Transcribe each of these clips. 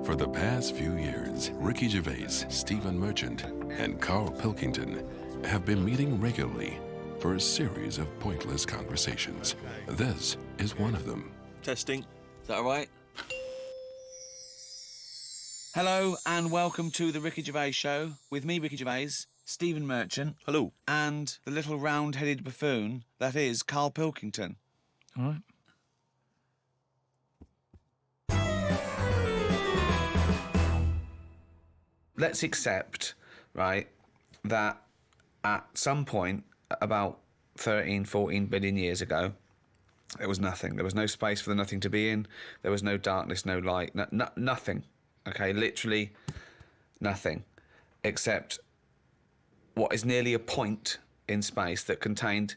For the past few years, Ricky Gervais, Stephen Merchant, and Carl Pilkington have been meeting regularly for a series of pointless conversations. This is one of them. Testing. Is that all right? Hello and welcome to the Ricky Gervais Show with me, Ricky Gervais, Stephen Merchant. Hello. And the little round-headed buffoon that is Carl Pilkington. All right. Let's accept, right, that at some point, about 13, 14 billion years ago, there was nothing. There was no space for the nothing to be in. There was no darkness, no light, nothing. Okay, literally nothing, except what is nearly a point in space that contained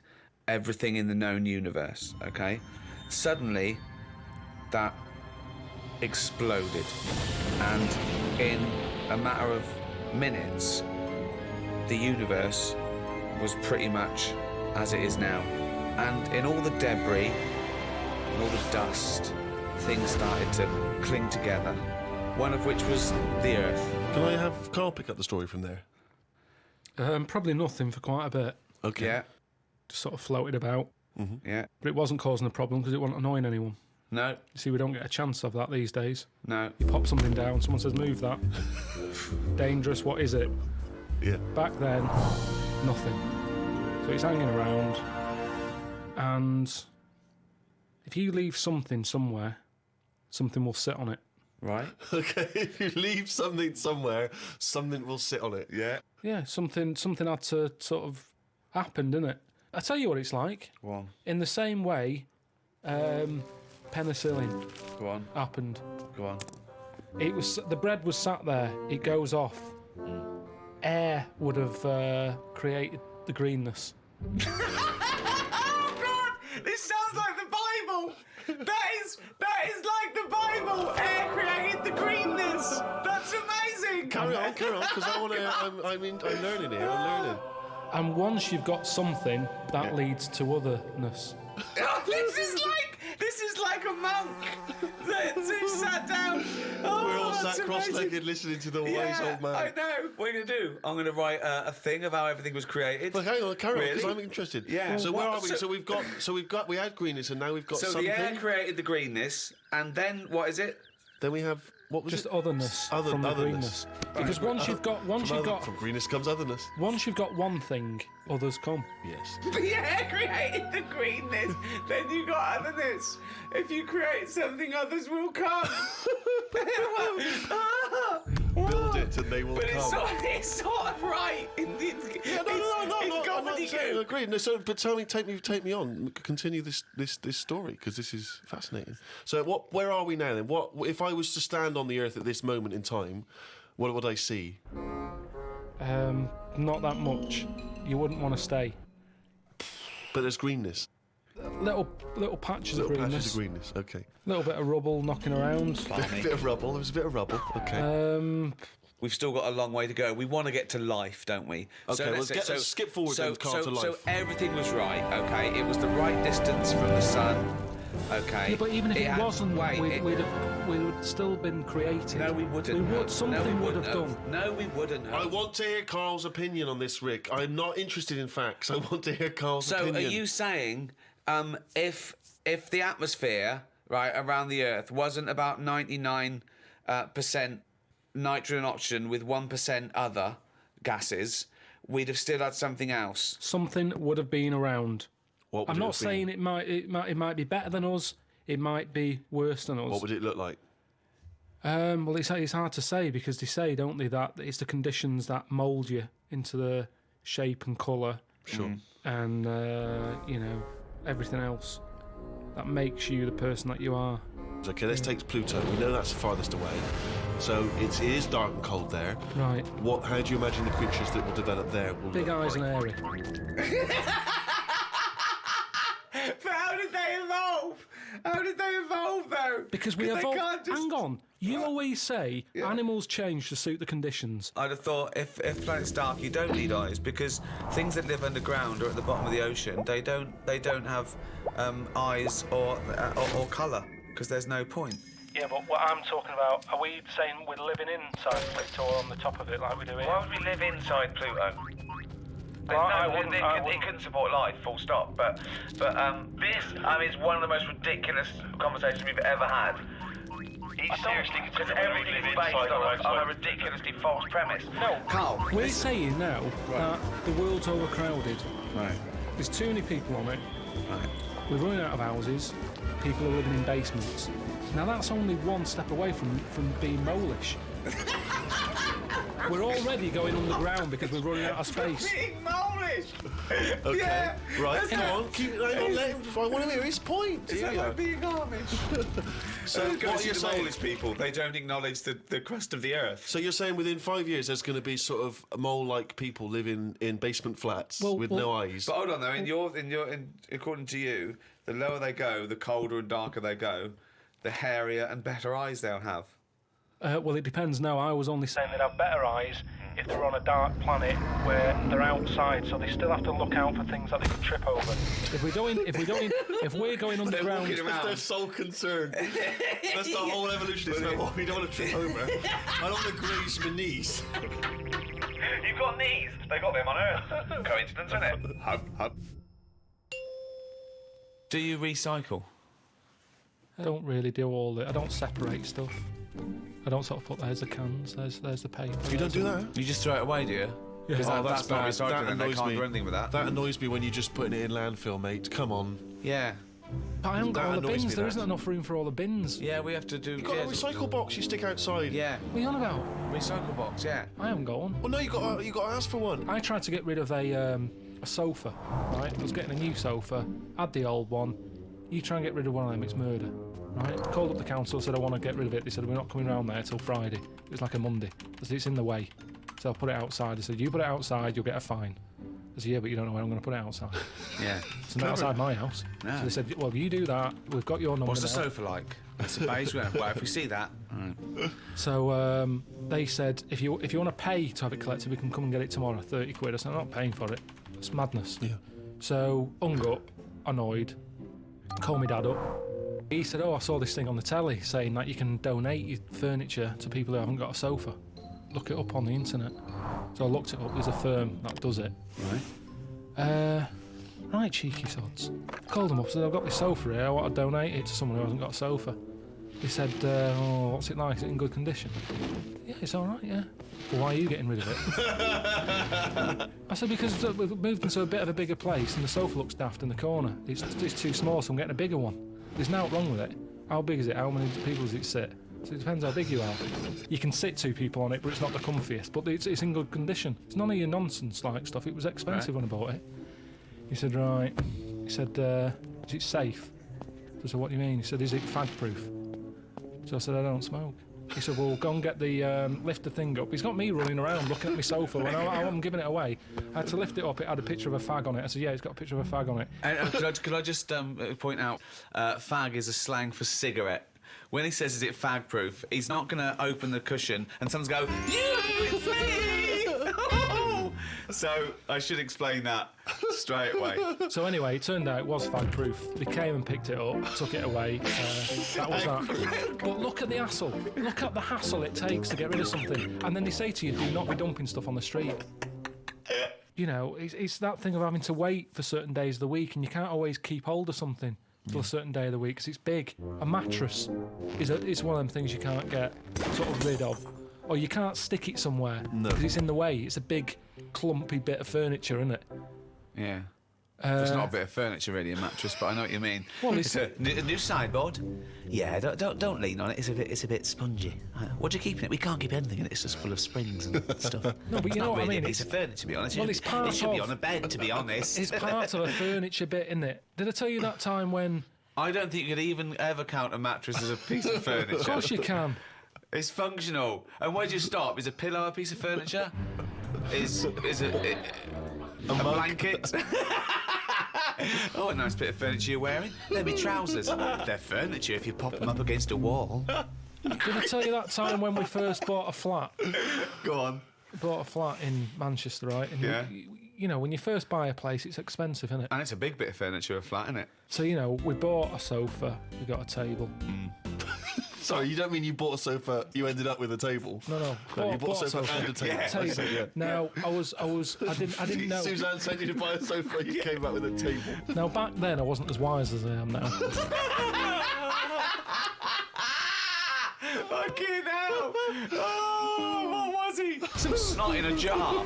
everything in the known universe, okay? Suddenly, that exploded, and in a matter of minutes, the universe was pretty much as it is now. And in all the debris, and all the dust, things started to cling together, one of which was the Earth. Can I have Carl pick up the story from there? Probably nothing for quite a bit. Okay. Yeah, Just sort of floated about. yeah. But it wasn't causing a problem because it wasn't annoying anyone. No, You see, we don't get a chance of that these days. no. You pop something down, someone says, move that. Dangerous, what is it? Yeah. Back then, nothing. So it's hanging around. And if you leave something somewhere, something will sit on it. Right. Okay, if you leave something somewhere, something will sit on it, yeah? Yeah, something had to sort of happen, didn't it? I tell you what it's like. Go on, In the same way, penicillin go on, happened. go on. It was the bread was sat there. It goes off. Air would have created the greenness. Oh God! This sounds like the Bible. That is like the Bible. Air created the greenness. That's amazing. Carry on, because I want to. I'm learning here. I'm learning. And once you've got something, that leads to otherness. This is like a monk that sat down. Oh, We're all that's sat amazing. cross-legged listening to the wise old man. I know. What are you gonna do? I'm gonna write a thing of how everything was created. But hang on, carry on, because Really? I'm interested. Yeah. So What- where are we? We had greenness, and now we've got So something. the air created the greenness, and then what is it? Then we have what was Just it? otherness from the otherness. greenness. Because once you've got From greenness comes otherness. once you've got one thing, others come. Yes. The air created the greenness, then you got otherness. If you create something, others will come. Build it and they will But come. it's sort of right. No, I'm not saying I agree. No, so, but tell me, take me on. Continue this story, because this is fascinating. So, where are we now then? What if I was to stand on the Earth at this moment in time? What would I see? Not that much. You wouldn't want to stay. But there's greenness. Little patches of Little greenness. patches of greenness. Okay. Little bit of rubble knocking around. Bit of rubble. There was a bit of rubble. Okay. We've still got a long way to go. We want to get to life, don't we? Okay, let's skip forward then, Carl, to life. So everything was right, okay? It was the right distance from the sun, okay? Yeah, but even if it had- wasn't, wait, we would still been created. No, we wouldn't. We would. have. Something no, we would wouldn't have done. No, we wouldn't. Have. I want to hear Carl's opinion on this, Rick. I'm not interested in facts. I want to hear Carl's So opinion. are you saying if the atmosphere right around the Earth wasn't about 99% nitrogen oxygen with 1% other gases, we'd have still had something else? Something would have been around. What would I'm it not have been? saying it might be better than us. It might be worse than us. What would it look like? Well, it's hard to say because they say, don't they, that it's the conditions that mould you into the shape and colour. Sure. And everything else that makes you the person that you are. Okay, let's take Pluto. We know that's farthest away. So it is dark and cold there. Right. How do you imagine the creatures that will develop there will Big look eyes like? and hairy. But how did they evolve? How did they evolve, though? Because we they evolved. can't just- Hang on. You always say animals change to suit the conditions. I'd have thought if planet's dark, you don't need eyes because things that live underground or at the bottom of the ocean, they don't have eyes or colour because there's no point. Yeah, but what I'm talking about, are we saying we're living inside Pluto or on the top of it like we do here? Why would we live inside Pluto? I No, wouldn't- it couldn't support life, full stop. But this, is one of the most ridiculous conversations we've ever had. Seriously, Because everything is based on a ridiculously false premise. No, Carl. we're saying now that the world's overcrowded. Right. There's too many people on it. Right. We're running out of houses. People are living in basements. Now that's only one step away from being molish. We're already going underground because we're running out of space. Being Polish! Okay. Yeah. Right, come on. Hang on, let him, I want to hear his point. Is that like being Amish? So Go what see are you the saying? Polish people. They don't acknowledge the crust of the earth. So you're saying within 5 years there's going to be sort of mole-like people living in basement flats with no eyes? But hold on though, according to you, the lower they go, the colder and darker they go, the hairier and better eyes they'll have. Well, it depends now. I was only saying they'd have better eyes if they're on a dark planet where they're outside, so they still have to look out for things that they could trip over. If we're going underground, That's their sole concern. That's the whole evolution. It's like, oh, we don't want to trip over. I don't want to graze my knees. You've got knees. They got them on Earth. Coincidence, isn't it? Hub. Do you recycle? I don't really do all it. I don't separate stuff. I don't sort of put there's the cans, there's the paper. You don't do that? You just throw it away, do you? Yeah. Because Oh, that's not recycling, That and they annoys can't me. do anything with that. That annoys me when you're just putting it in landfill, mate. Come on. Yeah. But I haven't got That all the annoys bins. me, There that. isn't enough room for all the bins. Yeah, we have to do... You've got a recycle box you stick outside. Yeah. What are you on about? Recycle box, yeah. I haven't got one. Well, no, you got to ask for one. I tried to get rid of a sofa, right? I was getting a new sofa, had the old one. You try and get rid of one of them, it's murder, right? Called up the council, said I want to get rid of it. They said we're not coming round there till Friday. It was like a Monday. I said it's in the way, so I'll put it outside. They said you put it outside, you'll get a fine. I said yeah, but you don't know where I'm going to put it outside. Yeah. It's not outside my house. No. So they said, well, you do that. We've got your number. What's the now. sofa like? It's a beige one. Well, if we see that... So they said if you want to pay to have it collected, we can come and get it tomorrow. 30 quid. I said I'm not paying for it. It's madness. Yeah. So hung up, annoyed. Called my dad up. He said, I saw this thing on the telly saying that you can donate your furniture to people who haven't got a sofa. Look it up on the internet. So I looked it up. There's a firm that does it. Right. Right, cheeky sods. Called them up, said, I've got this sofa here. I want to donate it to someone who hasn't got a sofa. He said, what's it like? Is it in good condition? Yeah, it's all right, yeah. Well, why are you getting rid of it? I said, because we've moved into a bit of a bigger place and the sofa looks daft in the corner. It's too small, so I'm getting a bigger one. There's nothing wrong with it. How big is it? How many people does it sit? So it depends how big you are. You can sit two people on it, but it's not the comfiest. But it's in good condition. It's none of your nonsense-like stuff. It was expensive when I bought it. He said, right. He said, is it safe? So I said, what do you mean? He said, is it fag-proof? So I said, I don't smoke. He said, well, go and get the, lift the thing up. He's got me running around looking at my sofa when I'm giving it away. I had to lift it up, it had a picture of a fag on it. I said, yeah, it's got a picture of a fag on it. And could I just point out, fag is a slang for cigarette. When he says, is it fag-proof, he's not going to open the cushion and someone's go, it's me! So I should explain that straight away. So anyway, it turned out it was fag-proof. They came and picked it up, took it away. That was that. But look at the hassle. Look at the hassle it takes to get rid of something. And then they say to you, do not be dumping stuff on the street. You know, it's that thing of having to wait for certain days of the week, and you can't always keep hold of something till a certain day of the week because it's big. A mattress is one of them things you can't get sort of rid of. Or you can't stick it somewhere because it's in the way. It's a big, clumpy bit of furniture, isn't it? Yeah. It's not a bit of furniture, really, a mattress, but I know what you mean. Well, it's a new sideboard. Yeah, don't lean on it. It's a bit spongy. What do you keep in it? We can't keep anything in it. It's just full of springs and stuff. No, but you know what I mean. It's a furniture, to be honest. Well, it's part it should be of- on a bed, to be honest. It's part of a furniture bit, isn't it? Did I tell you that time when... I don't think you could even ever count a mattress as a piece of furniture. Of course you can. It's functional. And where do you stop? Is a pillow a piece of furniture? Is a blanket? Oh, a nice bit of furniture you're wearing. They're my trousers. They're furniture if you pop them up against a wall. Did I tell you that time when we first bought a flat? Go on. We bought a flat in Manchester, right? And Yeah. you know, when you first buy a place, it's expensive, isn't it? And it's a big bit of furniture, a flat, isn't it? So, you know, we bought a sofa, we got a table. Sorry, you don't mean you bought a sofa, you ended up with a table? No. You bought a sofa and a table. Yeah. I see, yeah. Now, I didn't know. Suzanne sent you to buy a sofa, you came back with a table. Now, back then, I wasn't as wise as I am now. Fucking hell! Oh, what was he? Some snot in a jar.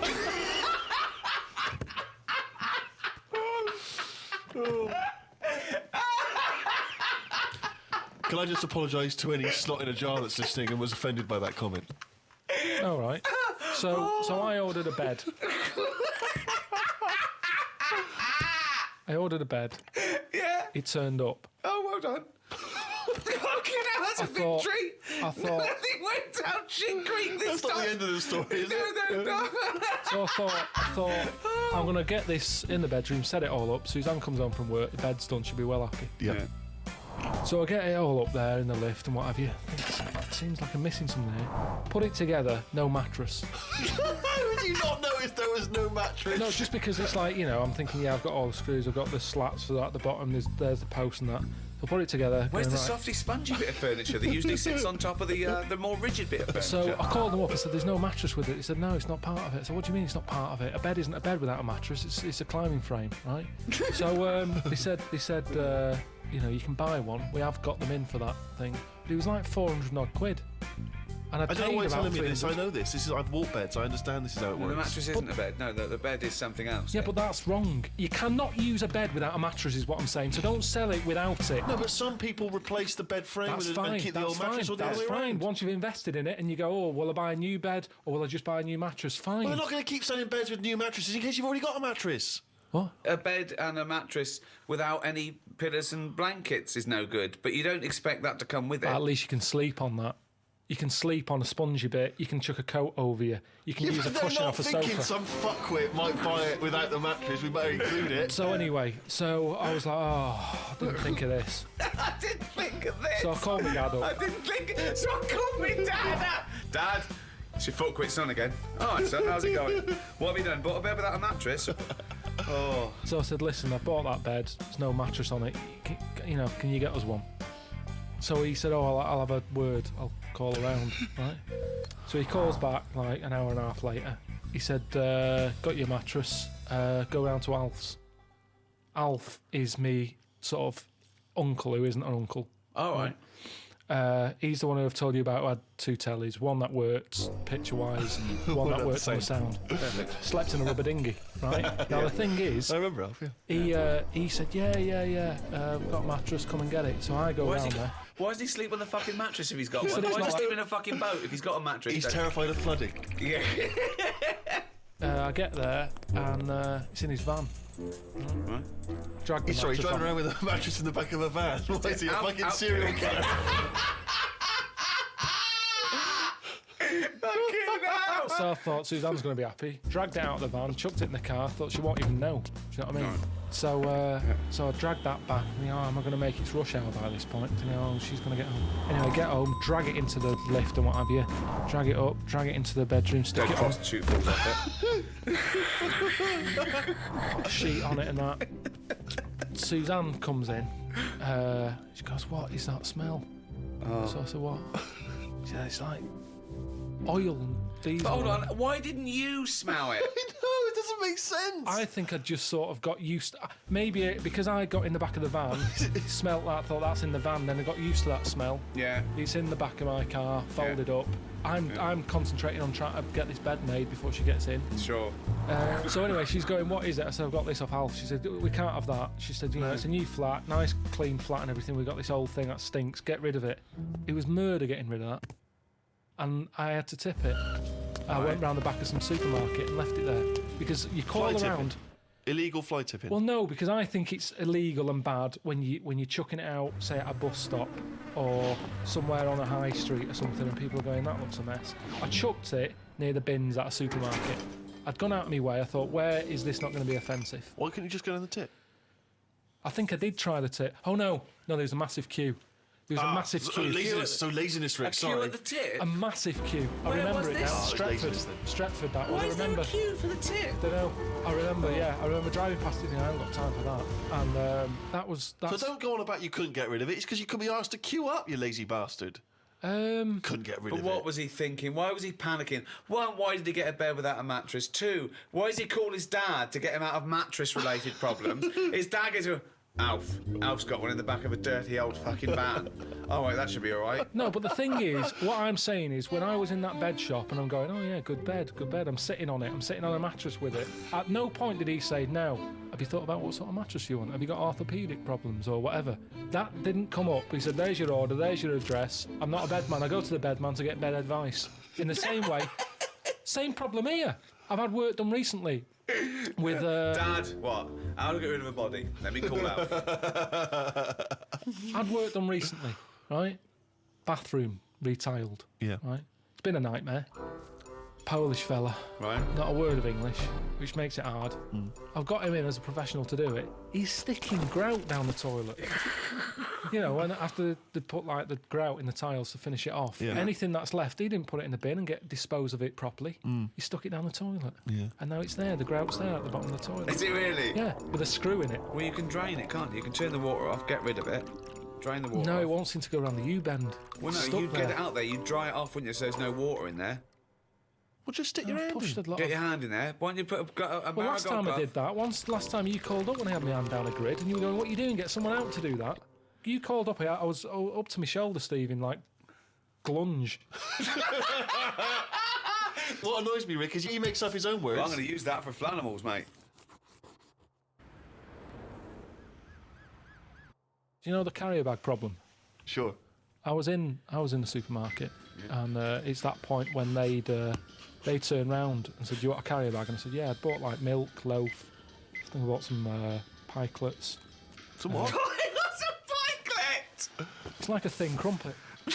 Can I just apologise to any snot in a jar that's listening and was offended by that comment? All right. So I ordered a bed. Yeah. It turned up. Oh, well done. Fucking hell, that's a victory. I thought. Nothing went down shit creek this That's not time. the end of the story, is it? No. So I thought I'm gonna get this in the bedroom, set it all up. Suzanne comes home from work, the bed's done, she'll be well happy. Yeah. So I get it all up there in the lift and what have you. It seems like I'm missing something here. Put it together, no mattress. How would you not notice there was no mattress? No, just because it's like, I'm thinking, yeah, I've got all the screws, I've got the slats for that at the bottom, there's the post and that. So put it together. Where's going, the right. softy, spongy bit of furniture that usually sits on top of the more rigid bit of furniture? So I called them up and said, there's no mattress with it. He said, no, it's not part of it. So what do you mean it's not part of it? A bed isn't a bed without a mattress. It's a climbing frame, right? So they said, you can buy one. We have got them in for that thing. But it was like 400 odd quid. And I don't know why you're telling me this. I 300. know this. I've walked beds. I understand this is how it the works. mattress isn't a bed. No, the bed is something else. Yeah, but that's wrong. You cannot use a bed without a mattress, is what I'm saying. So don't sell it without it. No, but some people replace the bed frame That's with fine. and keep the That's old fine. mattress or the That's other way fine. around. Once you've invested in it and you go, oh, will I buy a new bed or will I just buy a new mattress? Fine. Well, they're not going to keep selling beds with new mattresses in case you've already got a mattress. What? A bed and a mattress without any pillows and blankets is no good, but you don't expect that to come with it. At least you can sleep on that. You can sleep on a spongy bit. You can chuck a coat over you. You can use a They're cushion not off a thinking sofa. some fuckwit might buy it without the mattress. We better include it. So anyway, I was like, I didn't think of this. I didn't think of this. So I called my dad I up. didn't think. So I called me dad up. Dad, it's your foot quit son again. All right, son, how's it going? What have you done? Bought a bed without a mattress? Oh. So I said, listen, I bought that bed. There's no mattress on it. Can you get us one? So he said, I'll have a word. I'll call around, right? So he calls back like an hour and a half later. He said, got your mattress. Go round to Alf's. Alf is me sort of uncle who isn't an uncle. All right. He's the one who I've told you about who had two tellies. One that worked picture-wise, one that worked on the sound. Slept in a rubber dinghy, right? Now the thing is, I remember Alf, he said, yeah, we've got a mattress, come and get it. So I go round there. Why does he sleep on the fucking mattress if he's got one? said it's Why not does he like- sleep in a fucking boat if he's got a mattress? He's terrified of flooding. Yeah. I get there and it's in his van. Right. Drag the Sorry, he's mattress driving on. around with a mattress in the back of a van. What is he, a fucking out. serial killer? Fucking hell. So I thought Suzanne's going to be happy. Dragged it out of the van, chucked it in the car. Thought she won't even know. Do you know what I mean? So I dragged that back. Am I going to make its rush hour by this point? She's going to get home. Anyway, get home, drag it into the lift and what have you. Drag it up, drag it into the bedroom, stick Dead it on, prostitute falls off it. put a sheet on it and that. Suzanne comes in. She goes, "What is that smell?" So I said, "What?" She said, "It's like oil and diesel." But hold on, why didn't you smell it? No, it doesn't make sense. I think I just sort of got used to, maybe because I got in the back of the van, smelt that, thought that's in the van, then I got used to that smell. Yeah. It's in the back of my car, folded up. I'm concentrating on trying to get this bed made before she gets in. Sure. So anyway, she's going, "What is it?" I said, "I've got this off Alf." She said, "We can't have that." She said, "It's a new flat, nice clean flat and everything. We've got this old thing that stinks. Get rid of it." It was murder getting rid of that. And I had to tip it. I went round the back of some supermarket and left it there. Because you call Fly around... tipping. Illegal fly tipping. Well, no, because I think it's illegal and bad when you're chucking it out, say at a bus stop or somewhere on a high street or something, and people are going, "That looks a mess." I chucked it near the bins at a supermarket. I'd gone out of my way. I thought, where is this not going to be offensive? Why couldn't you just go down the tip? I think I did try the tip. Oh no, there was a massive queue. There was a massive queue. Laziness, Rick. A queue Sorry. at the tip? A massive queue. I Where remember was it this? now. Oh, Stretford. laziness then. Stretford, that Why one. I is there remember. a queue for the tip? Don't know. I remember, yeah. I remember driving past it and I haven't got time for that. And So don't go on about you couldn't get rid of it. It's because you could be asked to queue up, you lazy bastard. Couldn't get rid But of what it. was he thinking? Why was he panicking? One, why did he get a bed without a mattress? Two, why does he call his dad to get him out of mattress-related problems? His dad goes, Alf. Alf's got one in the back of a dirty old fucking van. Oh, wait, that should be all right. No, but the thing is, what I'm saying is, when I was in that bed shop and I'm going, oh yeah, good bed, I'm sitting on it, I'm sitting on a mattress with it. At no point did he say, now, have you thought about what sort of mattress you want? Have you got orthopaedic problems or whatever? That didn't come up. He said, there's your order, there's your address. I'm not a bed man, I go to the bed man to get bed advice. In the same way, same problem here. I've had work done recently with... Dad, what? How to get rid of a body? Let me call Alf. I'd work done recently, right? Bathroom retiled. Yeah. Right? It's been a nightmare. Polish fella. Right. Not a word of English, which makes it hard. I've got him in as a professional to do it. He's sticking grout down the toilet. You know, when after they put like the grout in the tiles to finish it off, Yeah. anything that's left, he didn't put it in the bin and dispose of it properly. He stuck it down the toilet. Yeah. And now it's there, the grout's there at the bottom of the toilet. Is it really? Yeah, with a screw in it. Well, you can drain it, can't you? You can turn the water off, get rid of it, drain the water No, off. it won't seem to go around the U-bend. Well, no, Stuck you'd there. get it out there, you'd dry it off, wouldn't you, so there's no water in there. Well, just stick your I've hand pushed in. a lot Get of... your hand in there. Why don't you put a Well, last time I glove? did that, last time you called up when I had my hand down a grid and you were going, what are you doing? Get someone out to do that. You called up here, I was up to my shoulder, Steve, in like glunge. What annoys me, Rick, is he makes up his own words. Well, I'm going to use that for Flanimals, mate. Do you know the carrier bag problem? Sure. I was in the supermarket, and it's that point when they turned round and said, "Do you want a carrier bag?" And I said, "Yeah." I bought like milk, loaf. I think I bought some pikelets. Some what? That's a pikelet! It's like a thin crumpet. I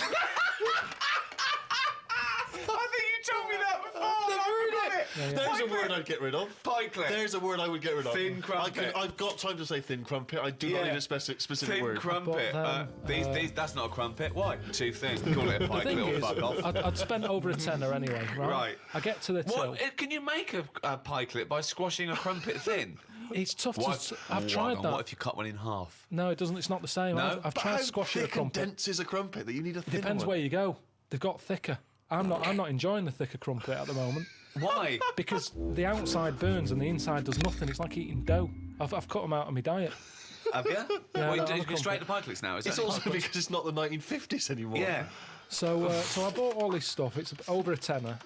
think you told me that before. There's a word I'd get rid of. Pikelet. There's a word I would get rid of. Thin crumpet. I've got time to say thin crumpet. I do not Yeah. need a specific Thin word. crumpet. But These, that's not a crumpet. Why? Too thin. Call it a The thing pikelet or is, fuck off. I'd spent over a tenner anyway, right? Right. I get to the till. What? Can you make a pikelet by squashing a crumpet thin? It's tough to... I've tried that. What if you cut one in half? No, it doesn't. It's not the same. No? I've But tried how squashing a thick and crumpet. dense is a crumpet that you need a thin Depends one? where you go. They've got thicker. I'm not enjoying the thicker crumpet at the moment Why? because the outside burns and the inside does nothing. It's like eating dough. I've cut them out of my diet. Have you? Yeah, Well, no, you I'm go straight to pikelets now. Is It's that also because it's not the 1950s anymore. Yeah. So I bought all this stuff. It's over a tenner.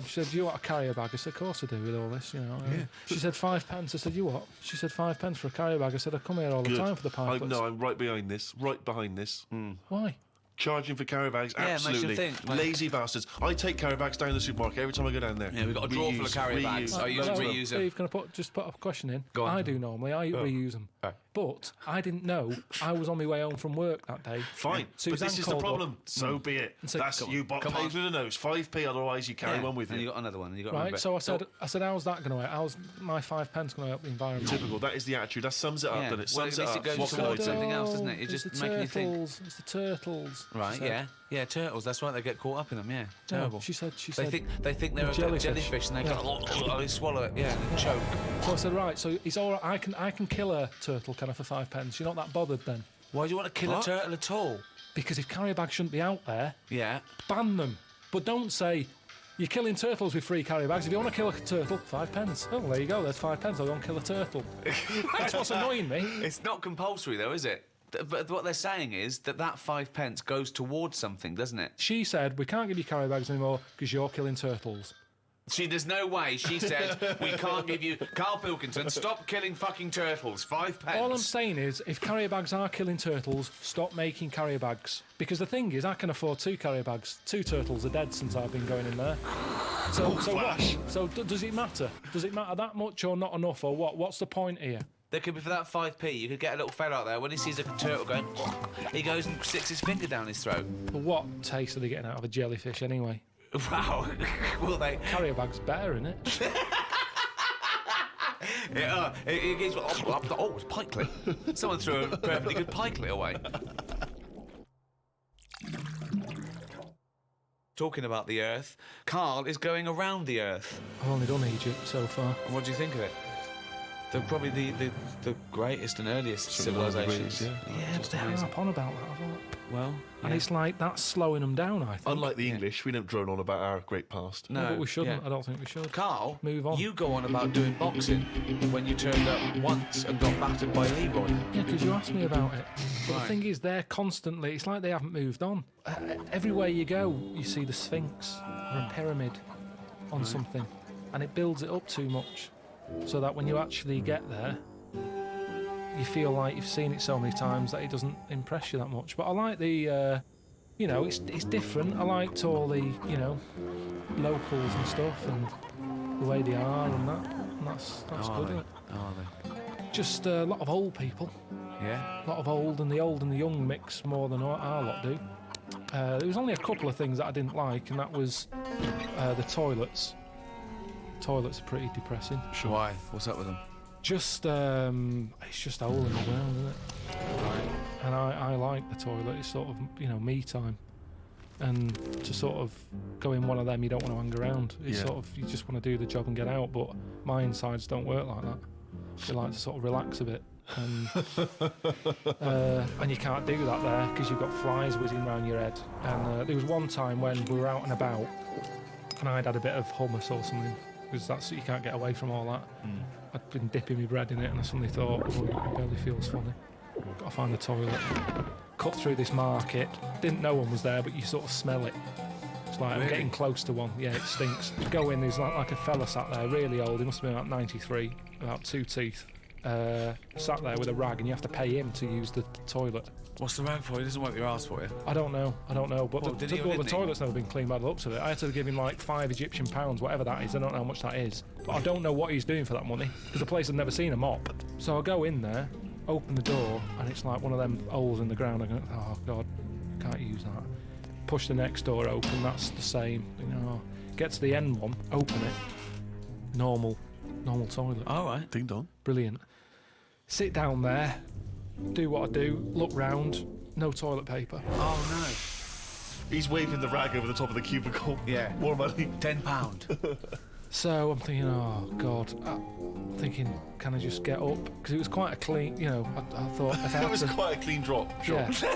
She said, "Do you want a carrier bag?" I said, "Of course I do with all this, you know." She said, 5 pence. I said, "You what?" She said, 5 pence for a carrier bag. I said, "I come here all the Good. time for the pilots." No, I'm right behind this. Right behind this. Why? Charging for carrier bags, Yeah, it makes you absolutely. think, like- Lazy bastards. I take carrier bags down the supermarket every time I go down there. Yeah, we've got a drawer full of carrier bags. I use Hello, reuse them. Steve, can I just put a question in? Go on. I do normally. I reuse them. But I didn't know I was on my way home from work that day. Fine, but Suzanne this is the called problem. up. So be it. said, That's "Come you on, bought come paid on." through the nose. 5p, otherwise you carry one with And you. you got another one. And you got Right, another so I said, how's that going to help? How's my 5 pence going to help the environment? Typical. That is the attitude. That sums it up, Yeah. doesn't it? Well, at Sums least it it up. goes What can I towards do? something else, doesn't it? It's It's just the making you think. turtles. It's the turtles. Right, she said. yeah, turtles. That's right. They get caught up in them. Yeah, No, terrible. she said. They think they're a jellyfish. jellyfish, and they Yeah. go, they swallow it. Yeah, and choke. So I said, right. So it's all right. I can kill a turtle, can I, for 5 pence? You're not that bothered then? Why do you want to kill a turtle at all? Because if carrier bags shouldn't be out there, Yeah. ban them. But don't say you're killing turtles with free carrier bags. If you want to kill a turtle, 5 pence. Oh, well, there you go. There's 5 pence. I'll go and kill a turtle. That's what's annoying me. It's not compulsory though, is it? But what they're saying is that 5 pence goes towards something, doesn't it? She said we can't give you carrier bags anymore because you're killing turtles. There's no way. She said we can't give you. Carl Pilkington, stop killing fucking turtles. 5 pence. All I'm saying is, if carrier bags are killing turtles, stop making carrier bags. Because the thing is, I can afford 2 carrier bags. 2 turtles are dead since I've been going in there. So what? So does it matter? Does it matter that much or not enough or what? What's the point here? There could be for that 5p. You could get a little fella out there when he sees a turtle going. He goes and sticks his finger down his throat. But what taste are they getting out of a jellyfish anyway? Wow. Will they? Carrier bag's better, isn't it? It gives. Oh, it's pikelet. Someone threw a perfectly good pikelet away. Talking about the Earth, Carl is going around the Earth. I've only done Egypt so far. What do you think of it? They're probably the greatest and earliest civilizations. Yeah. Yeah, but they harp on about that a lot. Well, And it's like that's slowing them down, I think. Unlike the English, we don't drone on about our great past. no, But we shouldn't. yeah. I don't think we should. Carl, Move on. you go on about doing boxing when you turned up once and got battered by Leroy. Yeah, because you asked me about it. But Right. the thing is, they're constantly, it's like they haven't moved on. Everywhere you go, you see the Sphinx or a pyramid on something, and it builds it up too much. So that when you actually get there, you feel like you've seen it so many times that it doesn't impress you that much. But I like the, it's different. I liked all the, locals and stuff and the way they are and that. And that's good, isn't it? Are they? Just a lot of old people. Yeah. A lot of old and the young mix more than our lot do. There was only a couple of things that I didn't like, and that was the toilets. Toilets are pretty depressing. Sure. Why? What's up with them? Just, it's just a hole in the ground, isn't it? Right. And I like the toilet. It's sort of, me time. And to sort of go in one of them, you don't want to hang around. It's sort of, you just want to do the job and get out, but my insides don't work like that. They like to sort of relax a bit. And you can't do that there because you've got flies whizzing around your head. And there was one time when we were out and about and I'd had a bit of hummus or something, because that's, you can't get away from all that. I'd been dipping my bread in it and I suddenly thought, oh, it barely feels funny. Got to find the toilet. Cut through this market, didn't know one was there, but you sort of smell it. It's like, I'm getting close to one. Yeah, it stinks. You go in, there's like a fella sat there, really old, he must have been about 93, about 2 teeth. Sat there with a rag, and you have to pay him to use the toilet. What's the rag for? He doesn't wipe your ass for you. I don't know. But Well, did he or the didn't he? toilet's never been cleaned by the looks of it. I had to give him like 5 Egyptian pounds, whatever that is. I don't know how much that is. But I don't know what he's doing for that money, because the place had never seen a mop. So I go in there, open the door, and it's like one of them holes in the ground. I go, oh God, can't use that. Push the next door open, that's the same. Get to the end one, open it. Normal toilet. All right. Ding dong. Brilliant. Sit down there, do what I do, look round, no toilet paper. Oh He's waving the rag over the top of the cubicle. Yeah. More money. no. £10. So I'm thinking, oh God. I'm thinking, can I just get up? Because it was quite a clean, I thought if I It had was to, quite a clean drop. Sure. yeah.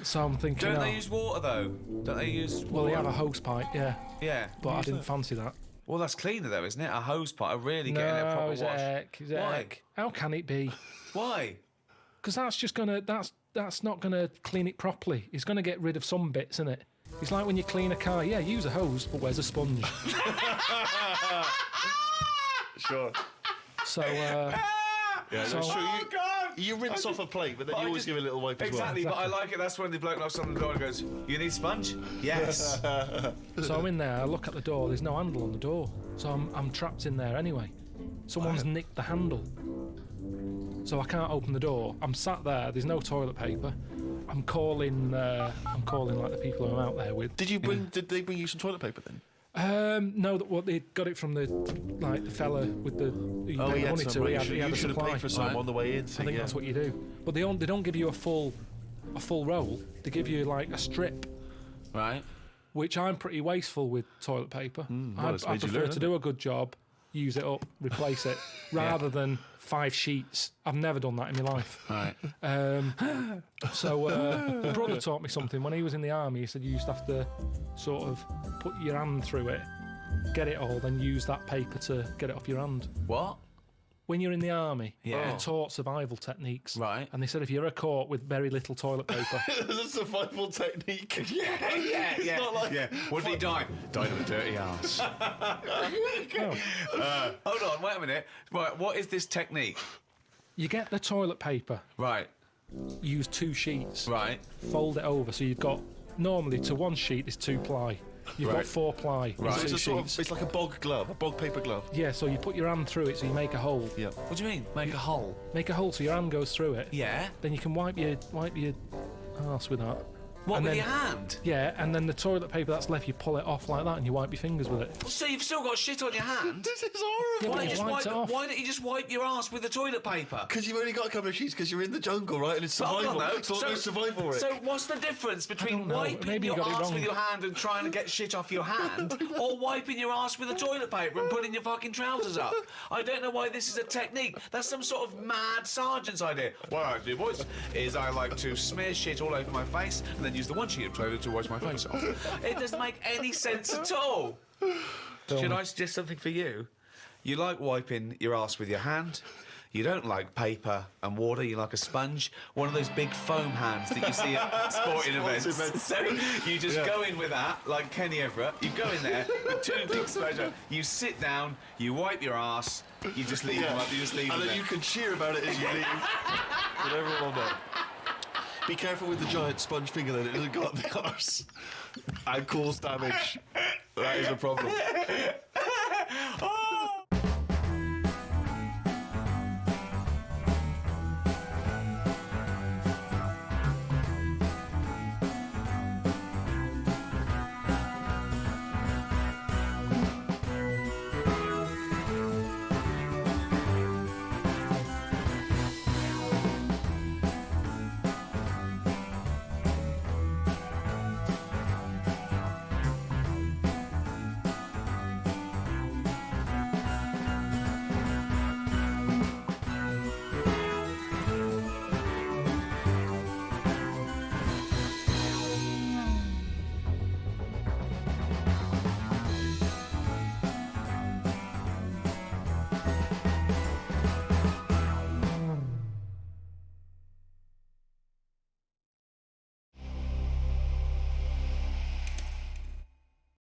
So I'm thinking, Don't they use water though? Don't they use water? well, they have a hose pipe, yeah, Yeah. but I didn't fancy that. Well, that's cleaner though, isn't it? A hose pipe. I really getting a proper it's wash. heck, it's Why? heck. How can it be? Why? Because that's not gonna clean it properly. It's gonna get rid of some bits, isn't it? It's like when you clean a car. Yeah, use a hose, but where's a sponge? Sure. So, Yeah, that's So- true. Oh God! You rinse off a plate, but then But you I always just- give it a little wipe Exactly, as but I like it. That's when the bloke knocks on the door and goes, "You need sponge?" Yes. so I'm in there. I look at the door. There's no handle on the door, so I'm trapped in there anyway. Someone's nicked the handle, so I can't open the door. I'm sat there. There's no toilet paper. I'm calling like the people who I'm out there with. Did they bring you some toilet paper then? No, they got it from the fella with the you pay money to. He had you a should have supply. paid for some on the way in. I think that's what you do. But they don't give you a full roll. They give you like a strip, Right. which I'm pretty wasteful with toilet paper. well, it's I made you prefer learn, to do a good job, use it up, replace it, rather than 5 sheets. I've never done that in my life. Right. So my brother taught me something. When he was in the army, he said you used to have to sort of put your hand through it, get it all, then use that paper to get it off your hand. What? When you're in the army, Yeah. they're taught survival techniques. Right. And they said if you're caught with very little toilet paper, It's a survival technique. Yeah. not like- yeah. What did he die? Died of a dirty ass. Hold on. Wait a minute. Right. What is this technique? you get the toilet paper, Right. use 2 sheets, Right. fold it over. So you've got, normally to 1 sheet is 2 ply. You've Right. got 4 ply in Right. So 2 it's a sort sheets. of, it's like a bog glove, a bog paper glove. Yeah, so you put your hand through it so you make a hole. Yeah. What do you mean? Make a hole? Make a hole so your hand goes through it. Yeah. Then you can wipe your arse with that. What, And with then- your hand? Yeah, and then the toilet paper that's left, you pull it off like that and you wipe your fingers with it. So you've still got shit on your hand? This is horrible. Yeah, Why but don't, you wiped just it off. why don't you just wipe your ass with the toilet paper? Because you've only got a couple of sheets because you're in the jungle, right? And it's Hold survival. on, though. It's almost survival, Rick. So what's the difference between don't know. wiping Maybe you your got it ass wrong. with your hand and trying to get shit off your hand, or wiping your ass with the toilet paper and putting your fucking trousers up? I don't know why this is a technique. That's some sort of mad sergeant's idea. What I do, boys, is I like to smear shit all over my face and then use the one sheet of toilet to wash my face off. It doesn't make any sense at all. Should I suggest something for you? You like wiping your ass with your hand. You don't like paper and water, you like a sponge. One of those big foam hands that you see at sporting events. So you just go in with that, like Kenny Everett. You go in there with two big sponges. You sit down, you wipe your ass, you just leave them up, you just leave and them then there. you can cheer about it as you leave. And everyone will know. Be careful with the giant sponge finger then, it doesn't go up the arse and cause damage. That is a problem.